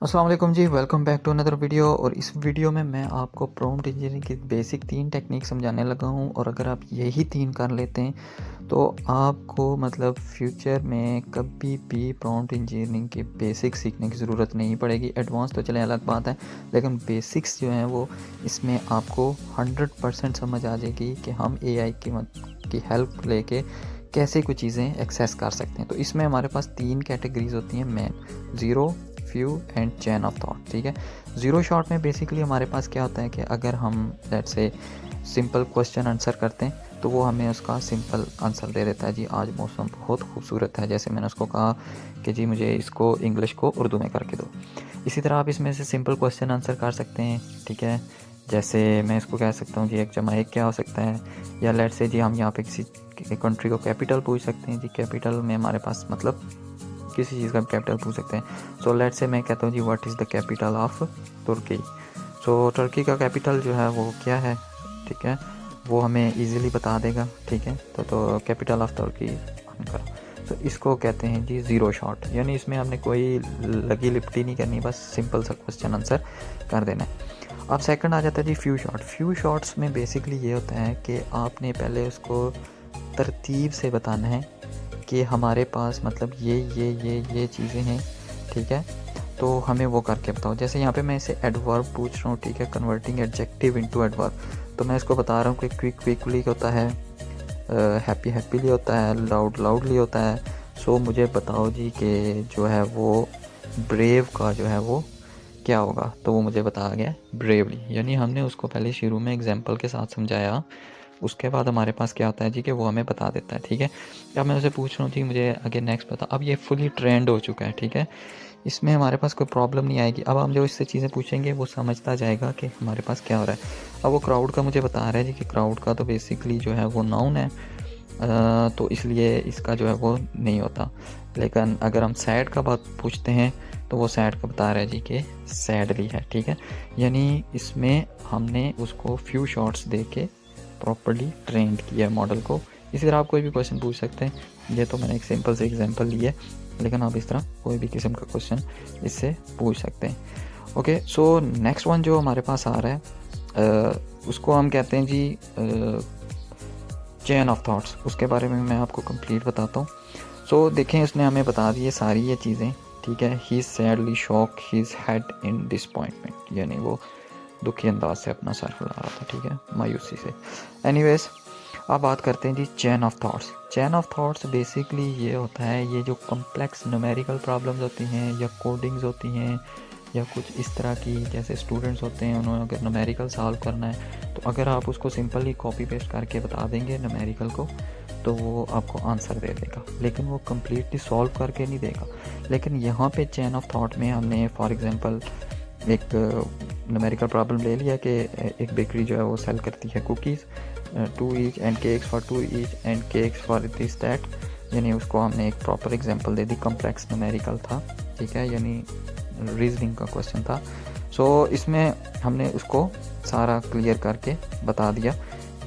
अस्सलाम वालेकुम जी, welcome back to another video. और इस वीडियो में मैं आपको प्रॉम्प्ट इंजीनियरिंग की बेसिक 3 टेक्निक समझाने लगा हूँ। और अगर आप यही 3 कर लेते हैं तो आपको मतलब फ्यूचर में कभी भी प्रॉम्प्ट इंजीनियरिंग के बेसिक सीखने की ज़रूरत नहीं पड़ेगी। एडवांस तो चले अलग बात है, लेकिन बेसिक्स जो हैं वो इसमें आपको 100% समझ आ जाएगी कि हम एआई की हेल्प लेके कैसे कुछ चीज़ें एक्सेस कर सकते हैं। तो इसमें हमारे पास 3 कैटेगरीज होती हैं main: zero, few and chain of thought. ठीक है, ज़ीरो शॉट में बेसिकली हमारे पास क्या होता है कि अगर हम let's say simple question answer करते हैं तो वो हमें उसका सिंपल आंसर दे देता है। जी आज मौसम बहुत खूबसूरत है, जैसे मैंने उसको कहा कि जी मुझे इसको इंग्लिश को उर्दू में करके दो। इसी तरह आप इसमें से सिंपल क्वेश्चन आंसर कर सकते हैं। ठीक है, जैसे मैं इसको कह सकता हूँ जी 1 + 1 क्या हो सकता है, या लेट्स से जी हम यहाँ पे किसी कंट्री को कैपिटल पूछ सकते हैं। जी कैपिटल में हमारे पास मतलब किसी चीज़ का कैपिटल पूछ सकते हैं। सो लेट्स से मैं कहता हूँ जी what is the capital of Turkey. So तुर्की का कैपिटल जो है वो क्या है, ठीक है, वो हमें इजीली बता देगा। ठीक है, तो कैपिटल ऑफ तुर्की अनकारा। तो इसको कहते हैं जी ज़ीरो शॉट, यानी इसमें हमने कोई लगी लिपटी नहीं करनी, बस सिंपल सा क्वेश्चन आंसर कर देना है। अब सेकंड आ जाता है जी फ्यू शॉट। फ्यू शॉट्स में बेसिकली ये होता है कि आपने पहले उसको तरतीब से बताना है कि हमारे पास मतलब ये चीज़ें हैं। ठीक है, तो हमें वो करके बताओ। जैसे यहाँ पे मैं इसे एडवर्ब पूछ रहा हूँ, ठीक है, कन्वर्टिंग एडजेक्टिव इनटू एडवर्ब। तो मैं इसको बता रहा हूँ कि क्विकली होता है, हैप्पी हैप्पीली होता है, लाउडली होता है। सो मुझे बताओ जी कि जो है वो ब्रेव का जो है वो क्या होगा। तो वो मुझे बता गया ब्रेवली, यानी हमने उसको पहले शुरू में एग्जाम्पल के साथ समझाया। उसके बाद हमारे पास क्या होता है जी कि वो हमें बता देता है। ठीक है, अब मैं उसे पूछ रहा हूँ जी मुझे आगे नेक्स्ट बता। अब ये फुली ट्रेंड हो चुका है। ठीक है, इसमें हमारे पास कोई प्रॉब्लम नहीं आएगी। अब हम जो इससे चीज़ें पूछेंगे वो समझता जाएगा कि हमारे पास क्या हो रहा है। अब वो क्राउड का मुझे बता रहा है जी कि क्राउड का तो बेसिकली जो है वो नाउन है, तो इसलिए इसका जो है वो नहीं होता। लेकिन अगर हम सैड का बात पूछते हैं तो वो सैड का बता रहा है जी कि सैडली है। ठीक है, यानी इसमें हमने उसको फ्यू शॉट्स दे के प्रॉपर्ली ट्रेंड किया मॉडल को। इसी तरह आप कोई भी क्वेश्चन पूछ सकते हैं। ये तो मैंने एक सिंपल से एग्जांपल ली है, लेकिन आप इस तरह कोई भी किस्म का क्वेश्चन इससे पूछ सकते हैं। ओके, सो नेक्स्ट वन जो हमारे पास आ रहा है उसको हम कहते हैं जी चेन ऑफ थॉट्स। उसके बारे में मैं आपको कंप्लीट बताता हूँ। सो देखें, इसने हमें बता दी है सारी ये चीज़ें। ठीक है, he sadly shook his head in disappointment, यानी वो दुखी अंदाज से अपना सर फुला रहा था। ठीक है, मायूसी से। एनीवेज, अब बात करते हैं जी chain of thoughts. Chain of thoughts basically ये होता है, ये जो कम्प्लेक्स न्यूमेरिकल प्रॉब्लम्स होती हैं या कोडिंग्स होती हैं या कुछ इस तरह की, जैसे स्टूडेंट्स होते हैं उन्होंने अगर न्यूमेरिकल सॉल्व करना है तो अगर आप उसको सिंपली कॉपी पेस्ट करके बता देंगे न्यूमेरिकल को तो वो आपको आंसर दे देगा, लेकिन वो कम्प्लीटली सॉल्व करके नहीं देगा। लेकिन यहाँ पे चैन ऑफ थॉट में हमने फॉर एग्जांपल एक न्यूमेरिकल प्रॉब्लम ले लिया कि एक बेकरी जो है वो सेल करती है cookies, 2 each and cakes for 2 each and cakes for this that, यानी उसको हमने एक प्रॉपर एग्जांपल दे दी। कॉम्प्लेक्स न्यूमेरिकल था, ठीक है, यानी रीजनिंग का क्वेश्चन था। सो इसमें हमने उसको सारा क्लियर करके बता दिया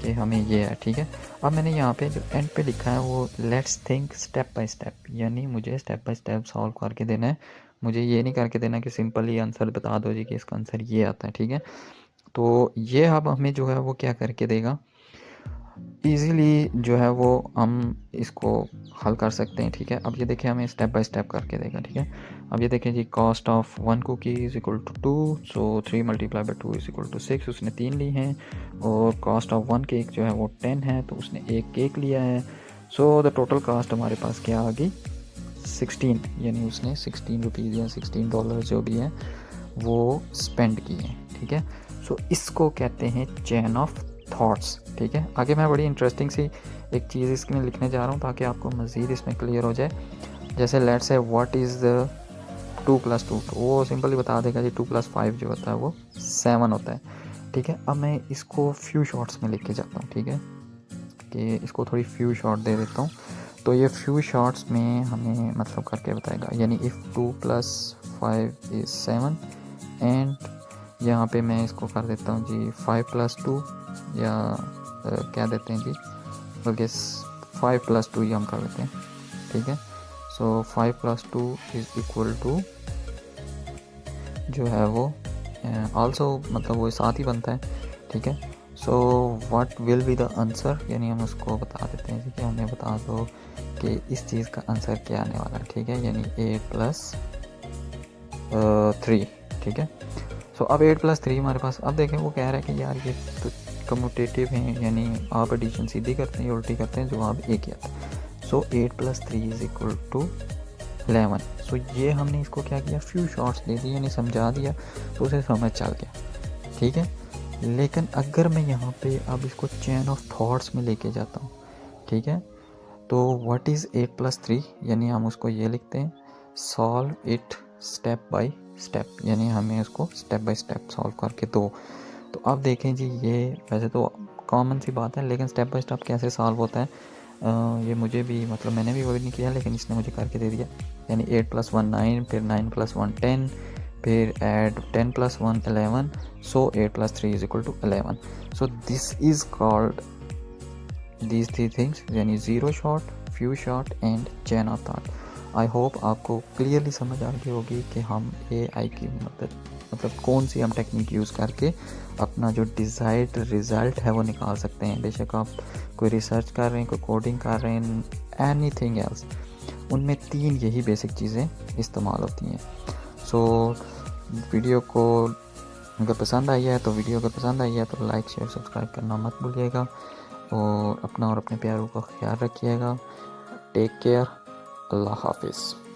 कि हमें ये है। ठीक है, अब मैंने यहाँ पे जो एंड पे लिखा है वो let's think step by step, यानी मुझे स्टेप बाय स्टेप सॉल्व करके देना है। मुझे ये नहीं करके देना कि सिंपल ही आंसर बता दो जी कि इसका आंसर ये आता है। ठीक है, तो ये अब हमें जो है वो क्या करके देगा, ईज़िली जो है वो हम इसको हल कर सकते हैं। ठीक है, अब ये देखिए हमें स्टेप बाय स्टेप करके देगा। ठीक है, अब ये देखें जी cost of 1 cookie is equal to 2, so 3 × 2 is equal to 6। उसने 3 ली हैं। और कॉस्ट ऑफ 1 केक जो है वो 10 है, तो उसने 1 केक लिया है। सो द टोटल कॉस्ट हमारे पास क्या आ गई, 16, यानी उसने 16 रुपीज़ या $16 जो भी है वो स्पेंड किए हैं। ठीक है, सो इसको कहते हैं चेन ऑफ थॉट्स। ठीक है, आगे मैं बड़ी इंटरेस्टिंग सी एक चीज़ इसमें लिखने जा रहा हूँ ताकि आपको मज़ीद इसमें क्लियर हो जाए। जैसे let's say what is the 2 + 2, तो वो सिंपली बता देगा जी 2 + 5 जो होता है वो 7 होता है। ठीक है, अब मैं इसको फ्यू शॉर्ट्स में लिख के जाता हूँ। ठीक है, कि इसको थोड़ी फ्यू शॉर्ट दे देता हूँ। तो ये फ्यू शॉर्ट्स में हमें मतलब करके बताएगा, यानी इफ़ 2 + 5 इज़ 7 एंड यहाँ पे मैं इसको कर देता हूँ जी 5 + 2, या क्या देते हैं जी, बल्कि 5 + 2 ही हम कर लेते हैं। ठीक है, सो 5 + 2 इज़ इक्वल टू जो है वो आल्सो मतलब वो साथ ही बनता है, ठीक है। So what will be the answer, यानी हम उसको बता देते हैं कि हमें बता दो कि इस चीज़ का आंसर क्या आने वाला है, ठीक है, यानी 8+3, ठीक है। सो अब 8+3 हमारे पास, अब देखें वो कह रहा है कि यार ये तो कम्यूटेटिव हैं, यानी आप एडिशन सीधी करते हैं, उल्टी करते हैं, जवाब एक ही आता है। सो 8+3 = 11। सो ये हमने इसको क्या किया, फ्यू शॉर्ट्स दे दिए, यानी समझा दिया, तो उसे समझ चल गया, ठीक है। लेकिन अगर मैं यहाँ पे अब इसको चेन ऑफ थॉट्स में लेके जाता हूँ, ठीक है, तो व्हाट इज़ 8+3, यानी हम उसको ये लिखते हैं, solve it step by step, यानी हमें उसको स्टेप बाय स्टेप सॉल्व करके दो। तो अब देखें जी, ये वैसे तो कॉमन सी बात है, लेकिन स्टेप बाय स्टेप कैसे सॉल्व होता है ये मुझे भी मतलब मैंने भी वही नहीं किया, लेकिन इसने मुझे करके दे दिया। यानी 8+1 9, फिर 9+1 10, फिर add 10+1 11, so 8+3 = 11। So this is called these three things, यानी zero shot, few shot and chain of thought. I hope आपको क्लियरली समझ आ गई होगी कि हम AI की मतलब कौन सी हम टेक्निक यूज़ करके अपना जो डिज़ायर्ड रिज़ल्ट है वो निकाल सकते हैं। बेशक आप कोई रिसर्च कर रहे हैं, कोई कोडिंग कर रहे हैं, एनीथिंग एल्स, उनमें 3 यही बेसिक चीज़ें इस्तेमाल होती हैं। सो वीडियो को अगर पसंद आई है तो लाइक शेयर सब्सक्राइब करना मत भूलिएगा, और अपना और अपने प्यारों का ख्याल रखिएगा। टेक केयर, अल्लाह हाफिज़।